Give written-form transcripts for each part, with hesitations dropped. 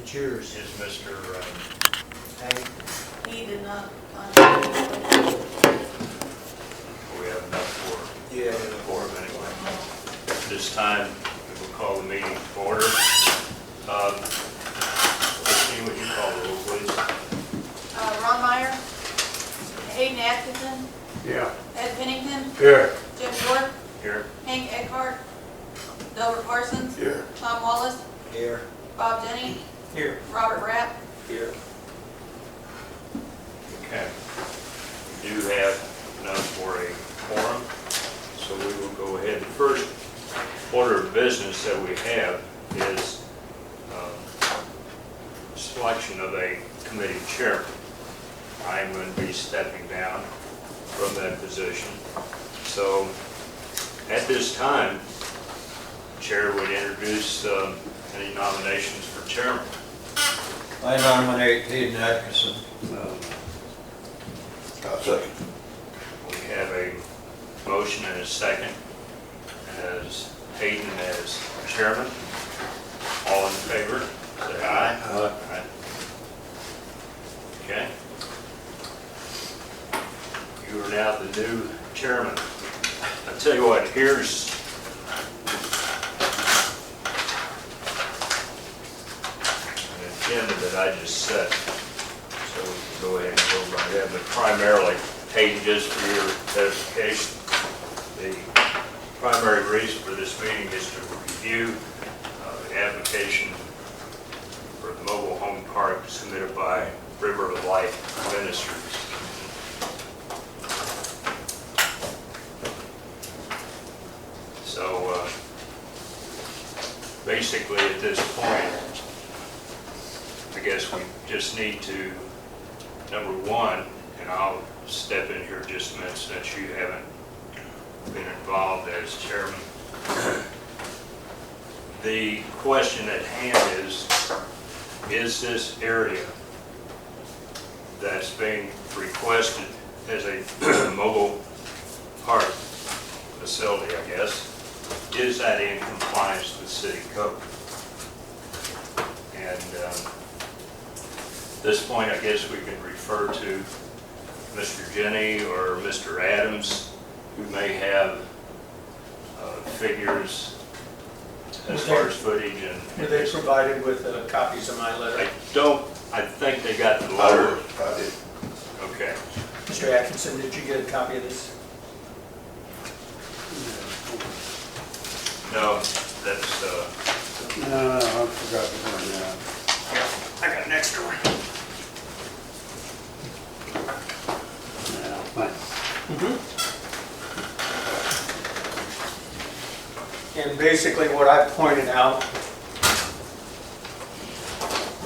It's yours. is Mr. Hank? He did not contact me. We have enough Yeah. for him anyway. This time, we will call the meeting to order. Christine, would you call the roll, please? Ron Meyer, Hayden Atkinson, Yeah. Ed Pennington, Here. Jim York, Here. Hank Eckhart, Delbert Parsons, Here. Tom Wallace, Here. Bob Jenny, Here. Robert Rapp. Here. Okay. We do have enough for a quorum, so we will go ahead. The first order of business that we have is selection of a committee chairman. I'm going to be stepping down from that position. So at this time, the chair would introduce any nominations for chairman. I nominate Hayden Atkinson. I'll second. We have a motion and a second as Hayden as chairman. All in favor, say aye. Aye. Aye. Okay. You are now the new chairman. I tell you what, here's an agenda that I just set, so we can go ahead and go right ahead. But primarily, Hayden, just for your edification, the primary reason for this meeting is to review the application for the mobile home park submitted by River of Life Ministries. So basically at this point, I guess we just need to, number one, and I'll step in here just a minute since you haven't been involved as chairman. The question at hand is this area that's being requested as a mobile park facility, I guess, is that in compliance with city code? And at this point, I guess we can refer to Mr. Jenny or Mr. Adams, who may have figures as far as footage and... Were they provided with copies of my letter? I think they got the letter. I did. Okay. Mr. Atkinson, did you get a copy of this? No, that's, No, I forgot the one, yeah. Yeah, I got an extra one. Yeah, thanks. And basically what I pointed out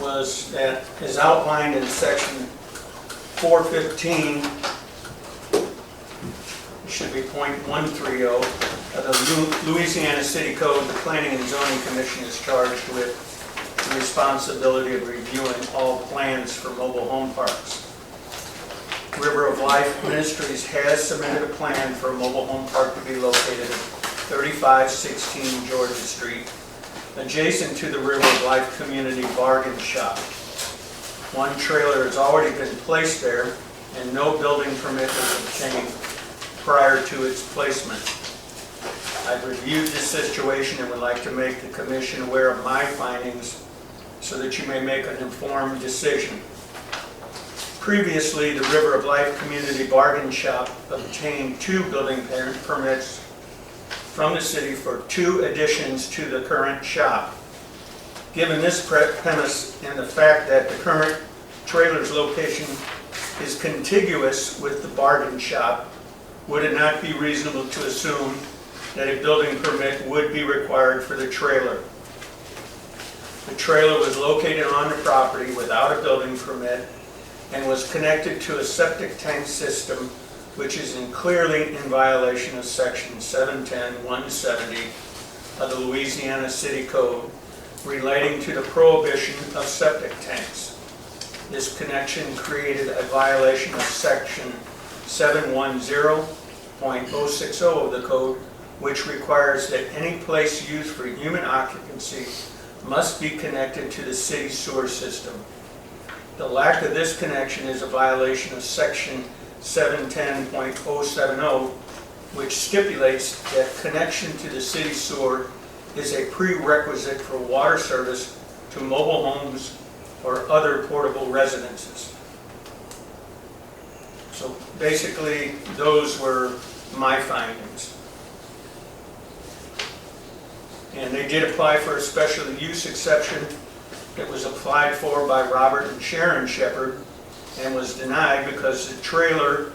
was that as outlined in section 415, it should be .130 of the Louisiana City Code, the Planning and Zoning Commission is charged with the responsibility of reviewing all plans for mobile home parks. River of Life Ministries has submitted a plan for a mobile home park to be located at 3516 Georgia Street, adjacent to the River of Life Community Bargain Shop. One trailer has already been placed there, and no building permit was obtained prior to its placement. I've reviewed this situation and would like to make the commission aware of my findings so that you may make an informed decision. Previously, the River of Life Community Bargain Shop obtained 2 building permits from the city for 2 additions to the current shop. Given this premise and the fact that the current trailer's location is contiguous with the bargain shop, would it not be reasonable to assume that a building permit would be required for the trailer? The trailer was located on the property without a building permit and was connected to a septic tank system, which is clearly in violation of section 710-170 of the Louisiana City Code relating to the prohibition of septic tanks. This connection created a violation of section 710.060 of the code, which requires that any place used for human occupancy must be connected to the city sewer system. The lack of this connection is a violation of section 710.070, which stipulates that connection to the city sewer is a prerequisite for water service to mobile homes or other portable residences. So basically, those were my findings. And they did apply for a special use exception that was applied for by Robert and Sharon Shepherd and was denied because the trailer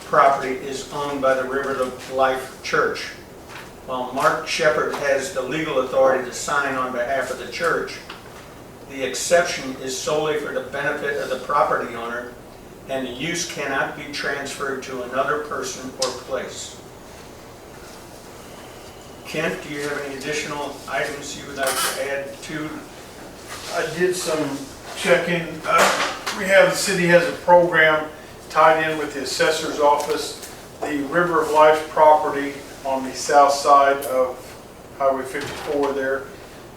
property is owned by the River of Life Church. While Mark Shepherd has the legal authority to sign on behalf of the church, the exception is solely for the benefit of the property owner, and the use cannot be transferred to another person or place. Kent, do you have any additional items you would like to add to? I did some checking. The city has a program tied in with the assessor's office. The River of Life property on the south side of Highway 54 there.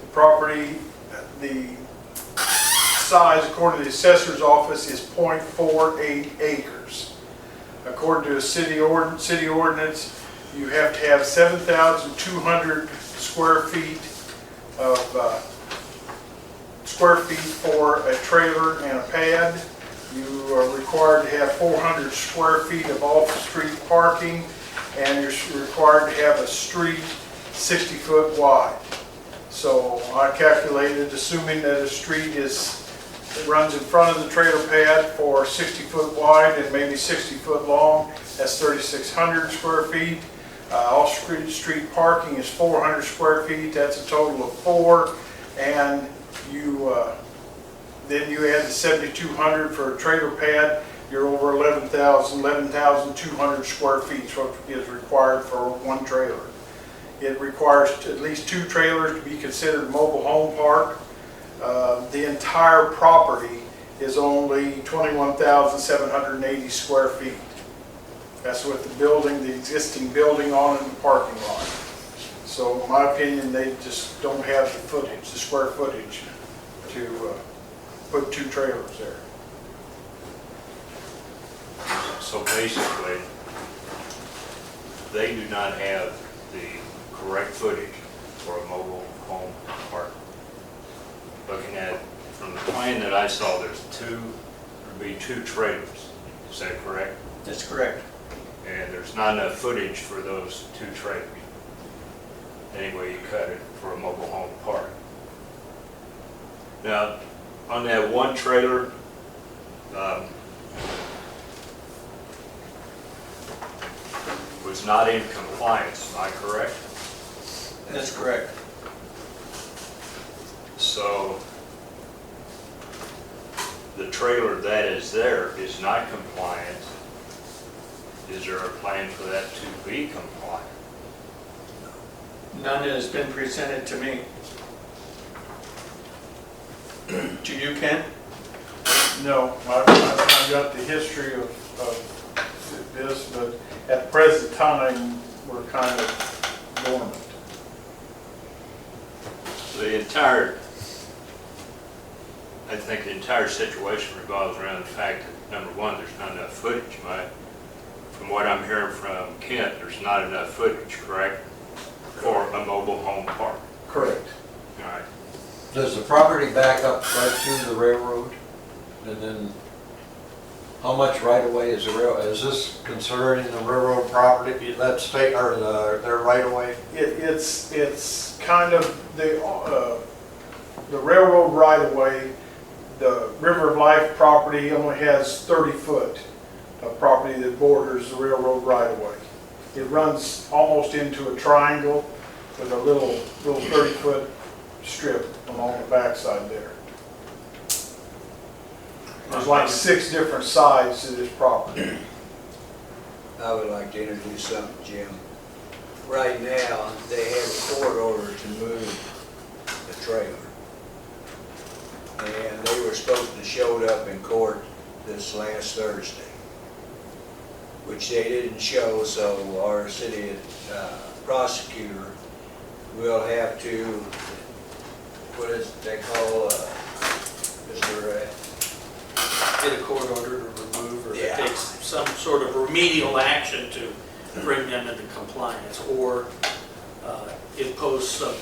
The property, the size according to the assessor's office is 0.48 acres. According to a city ordinance, you have to have 7,200 square feet for a trailer and a pad. You are required to have 400 square feet of off-street parking, and you're required to have a street 60 foot wide. So I calculated, assuming that a street runs in front of the trailer pad for 60 foot wide and maybe 60 foot long, that's 3,600 square feet. Off-street parking is 400 square feet, that's a total of 4, and then you add the 7,200 for a trailer pad, you're over 11,200 square feet, so it is required for one trailer. It requires at least 2 trailers to be considered mobile home park. The entire property is only 21,780 square feet. That's with the building, the existing building on it and the parking lot. So in my opinion, they just don't have the footage, the square footage to put 2 trailers there. So basically, they do not have the correct footage for a mobile home park. Looking at, from the plan that I saw, there'd be 2 trailers. Is that correct? That's correct. And there's not enough footage for those 2 trailers. Anyway, you cut it for a mobile home park. Now, on that one trailer, was not in compliance, am I correct? That's correct. So the trailer that is there is not compliant. Is there a plan for that to be compliant? None has been presented to me. To you, Ken? No, I've got the history of this, but at the present time, we're kind of dormant. I think the entire situation revolves around the fact that, number one, there's not enough footage. From what I'm hearing from Kent, there's not enough footage, correct? For a mobile home park. Correct. All right. Does the property back up right to the railroad? And then how much right of way is the rail? Is this considered in the railroad property, that state or their right of way? It's kind of the railroad right of way. The River of Life property only has 30 foot of property that borders the railroad right of way. It runs almost into a triangle with a little 30 foot strip along the backside there. There's like 6 different sides to this property. I would like to introduce something, Jim. Right now, they have a court order to move the trailer. And they were supposed to show up in court this last Thursday, which they didn't show, so our city prosecutor will have to what is it they call, is there Get a court order to remove, or Yeah. takes some sort of remedial action to bring them into compliance, or impose some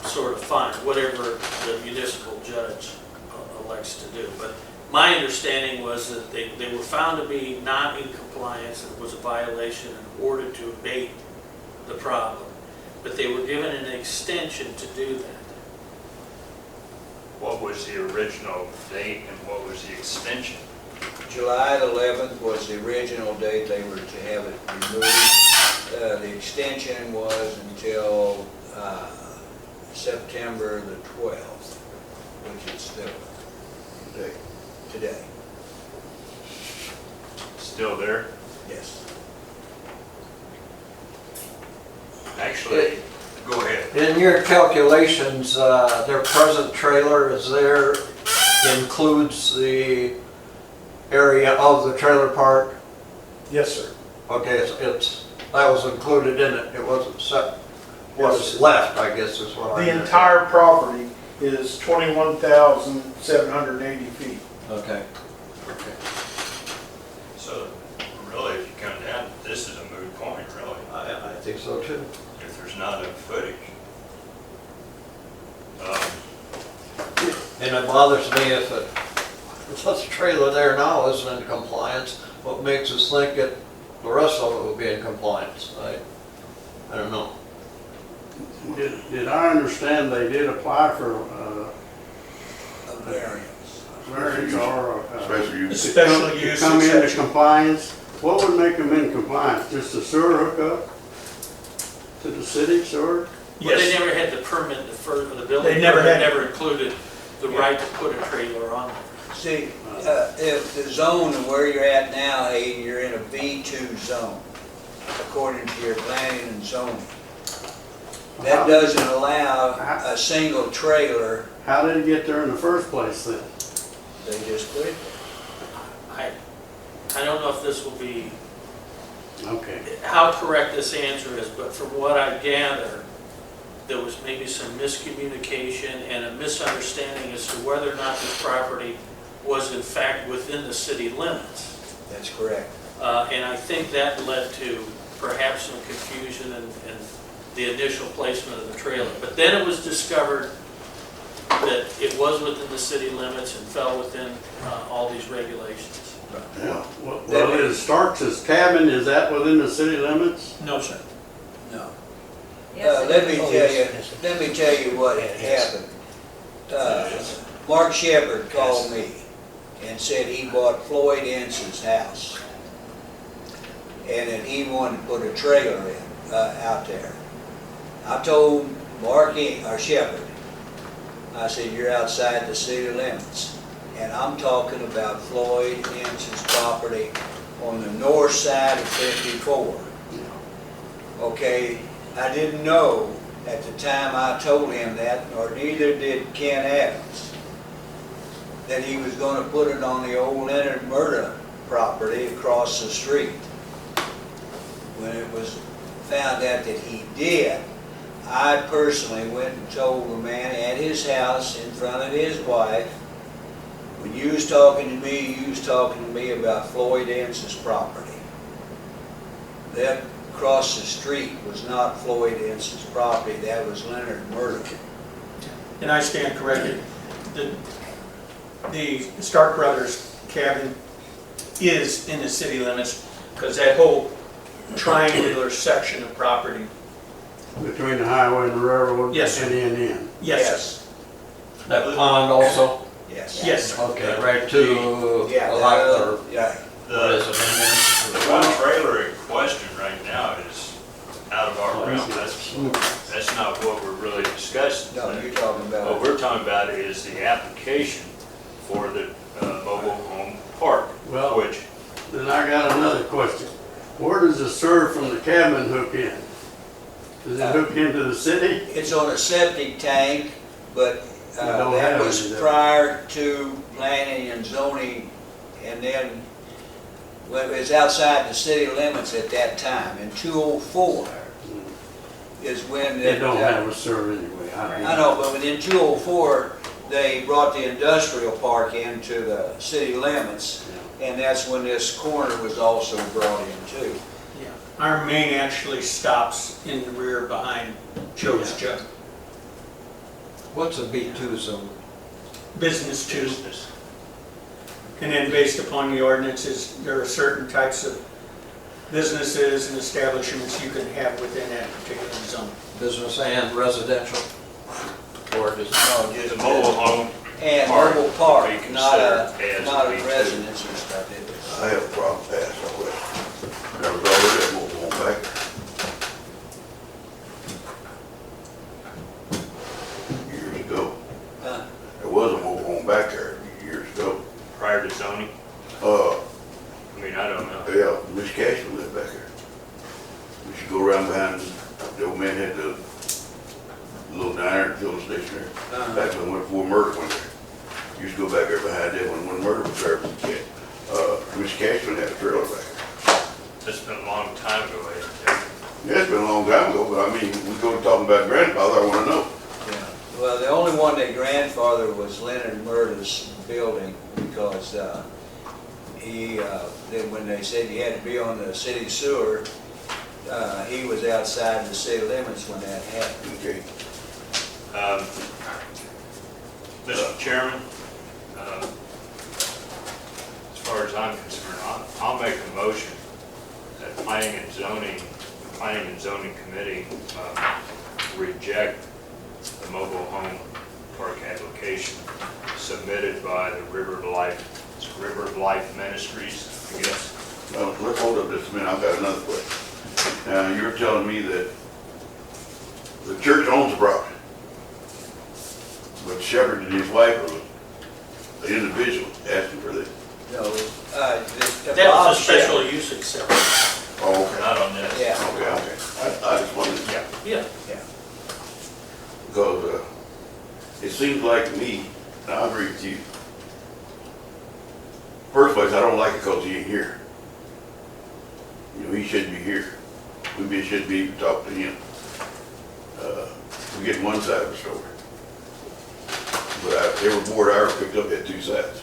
sort of fine, whatever the municipal judge elects to do. But my understanding was that they were found to be not in compliance, and it was a violation in order to abate the problem. But they were given an extension to do that. What was the original date and what was the extension? July 11th was the original date they were to have it removed. The extension was until September the 12th, which is still today. Still there? Yes. Actually, go ahead. In your calculations, their present trailer is there, includes the area of the trailer park? Yes, sir. Okay, that was included in it, it wasn't set, what's left, I guess is what I The meant. entire property is 21,780 feet. Okay. So really, if you come down, this is a moot point, really, I think so too. if there's not enough footage. And it bothers me if the trailer there now isn't in compliance, what makes us think that the rest of it will be in compliance? I don't know. Did I understand they did apply for A variance. variance or Special use. Special use to come into exception. compliance? What would make them in compliance? Just a sewer hookup to the city sewer? Well, they Yes. never had the permit, the building They never permit had- never included the right to put a trailer on there. See, if the zone and where you're at now, Hayden, you're in a V2 zone, according to your planning and zoning. That doesn't allow a single trailer, How did it get there in the first place then? they just put it I don't know if this will be, Okay. how correct this answer is, but from what I gather, there was maybe some miscommunication and a misunderstanding as to whether or not this property was in fact within the city limits. there. That's correct. And I think that led to perhaps some confusion and the initial placement of the trailer. But then it was discovered that it was within the city limits and fell within all these regulations. Yeah. Well, it starts as cabin, is that within the city limits? No, sir. No. Yes, Let it me is. let me tell you what happened. Mark Shepard called me and said he bought Floyd Ensig's house, and that he wanted to put a trailer in, out there. I told Shepard, I said, you're outside the city limits. And I'm talking about Floyd Ensig's property on the north side of 54. Okay, I didn't know at the time I told him that, nor neither did Ken Adams, that he was going to put it on the old Leonard Murda property across the street. When it was found out that he did, I personally went and told the man at his house in front of his wife, when you was talking to me about Floyd Ensig's property. That across the street was not Floyd Ensig's property, that was Leonard Murda. And I stand corrected. The Stark Brothers cabin is in the city limits, because that whole triangular section of property. Between the highway and the railroad? Yes, sir. And in. Yes, That pond also? Yes. yes. Okay, right to Yeah, the lot, or yeah. what is The, it the in one trailer in question right now is out of our realm. That's not what we're really discussing. No, you're talking What about, we're talking about is the application for the mobile home park, Well- which, Then I got another question. Where does the sewer from the cabin hook in? Does it hook into the city? it's on a septic tank, but don't that have was any there. prior to planning and zoning, and then, well, it was outside the city limits at that time, in 204. is when. They don't have a sewer anyway. I know, but within 204, they brought the industrial park into the city limits, and that's when this corner was also brought in too. Yeah. Our main actually stops in the rear behind Joe's Jug. What's a B2 zone? Business too. Business. And then based upon the ordinances, there are certain types of businesses and establishments you can have within that particular zone. Business and residential? Or just? No, The just mobile home and park mobile would park, be not a, considered as not a a B2. residence and stuff, is it? I have a problem passing that way. There was already a mobile home back there. Years ago. Huh? There was a mobile home back there years ago. prior to zoning? I mean, I don't know. Yeah, Miss Cashman lived back there. We should go around behind, the old man had the little diner, filling station there. Uh-huh. Back when before murder went there. Used to go back there behind that when murder was there. Miss Cashman had a trailer back there. It's been a long time ago, hasn't it? Yeah, it's been a long time ago, but I mean, we go talking about grandfather, I wanna know. Yeah. Well, the only one that grandfather was Leonard Murda's building because then when they said he had to be on the city sewer, he was outside the city limits when that happened. Okay. Mr. Chairman, as far as I'm concerned, I'll make a motion that Planning and Zoning Committee reject the mobile home park application submitted by the River of Life Ministries, I guess. Well, let's hold up just a minute, I've got another question. Now, you're telling me that the church owns the property, but Shepherd and his wife are the individual asking for this. No, the That Bob was a special Shepherd. use exception. Oh, okay. Not on this. Yeah, Okay. I just wanted to, Yeah. Yeah. yeah. because it seems like to me, and I agree with you. First place, I don't like it because he ain't here. You know, he shouldn't be here. We should be able to talk to him. We get one side of the story. But every board I ever picked up had two sides.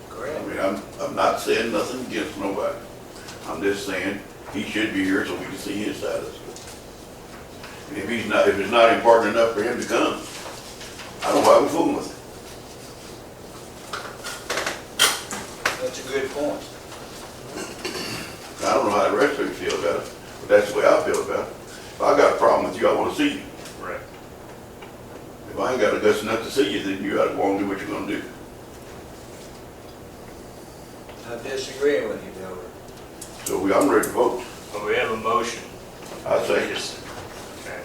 I Correct. mean, I'm not saying nothing against nobody. I'm just saying he should be here so we can see his side of the story. And if it's not important enough for him to come, I don't know why we're fooling with him. That's a good point. I don't know how the rest of you feel about it, but that's the way I feel about it. If I got a problem with you, I want to see you. Right. If I ain't got the guts enough to see you, then you gotta go on and do what you're gonna do. I'm disagreeing with you, Delbert. So I'm ready to vote. But we have a motion. I say, Okay.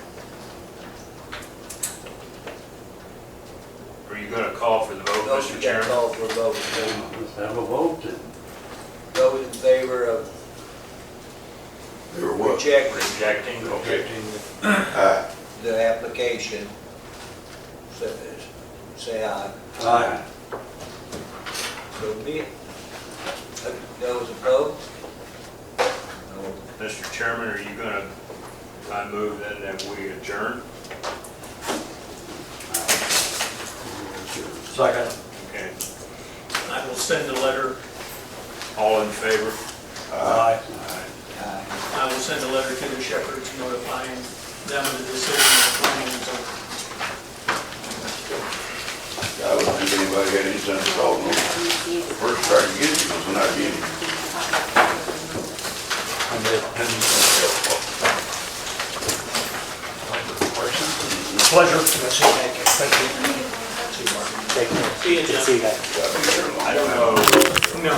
Are you gonna call for the vote, No, Mr. you got to Chairman? call for a vote. Let's have a vote then. Those in favor of they were what? Rejecting? Okay. Aye. the application, say aye. Aye. So be it. Those opposed? No. Mr. Chairman, are you gonna, I move then that we adjourn? Second. Okay. I will send a letter, All in favor? Aye. Aye. I will send a letter to the Shepherds notifying them of the decision of the planning and zoning. I don't think anybody had any sense at all. No. The first try to get you was when I get you. Pleasure. See you, John. I don't know. No.